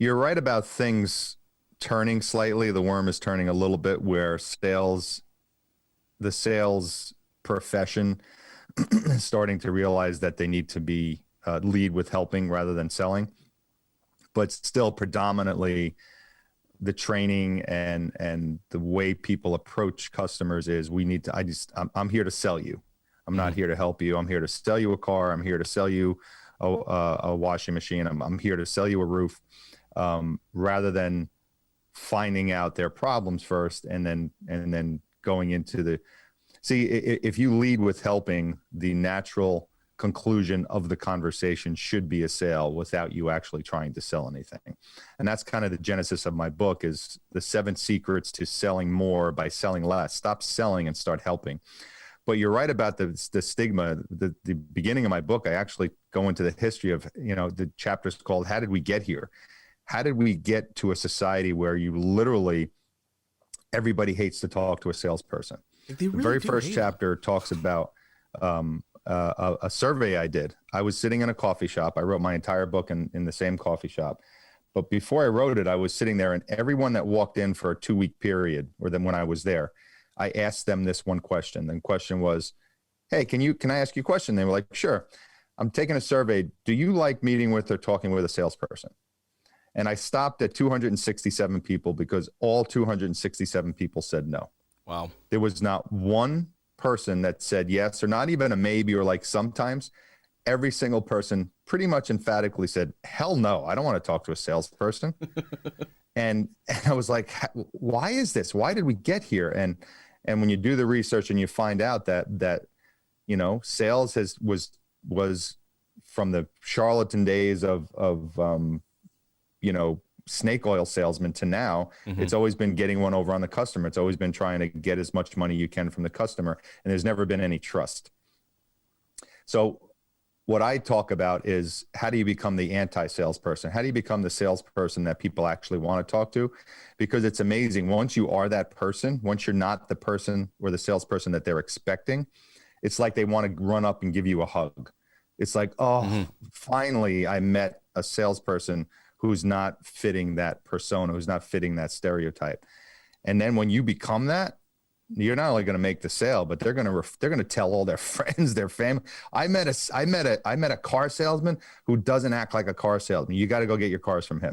You're right about things turning slightly. The worm is turning a little bit where the sales profession is starting to realize that they need to be lead with helping rather than selling. But still predominantly the training and the way people approach customers is I'm here to sell you. I'm not here to help you. I'm here to sell you a car. I'm here to sell you a washing machine. I'm here to sell you a roof, rather than finding out their problems first and then going into if you lead with helping, the natural conclusion of the conversation should be a sale without you actually trying to sell anything. And that's kind of the genesis of my book, is the 7 secrets to selling more by selling less. Stop selling and start helping. But you're right about the stigma. The beginning of my book, I actually go into the history of, the chapter's called How Did We Get Here? How did we get to a society where you literally, everybody hates to talk to a salesperson? The very first chapter talks about a survey I did. I was sitting in a coffee shop. I wrote my entire book in the same coffee shop. But before I wrote it, I was sitting there, and everyone that walked in for a 2-week period, or then when I was there, I asked them this one question. The question was, hey, can I ask you a question? They were like, sure. I'm taking a survey. Do you like meeting with or talking with a salesperson? And I stopped at 267 people because all 267 people said no. Wow. There was not one person that said yes, or not even a maybe or like sometimes. Every single person pretty much emphatically said, hell no, I don't want to talk to a salesperson. and I was like, why is this? Why did we get here? And when you do the research and you find out that sales was from the charlatan days of snake oil salesman to now, it's always been getting one over on the customer. It's always been trying to get as much money you can from the customer. And there's never been any trust. So what I talk about is, how do you become the anti-salesperson? How do you become the salesperson that people actually want to talk to? Because it's amazing. Once you are that person, once you're not the person or the salesperson that they're expecting, it's like they want to run up and give you a hug. It's like, finally I met a salesperson who's not fitting that persona, who's not fitting that stereotype. And then when you become that, you're not only going to make the sale, but they're going to tell all their friends, their family. I met a car salesman who doesn't act like a car salesman. You got to go get your cars from him.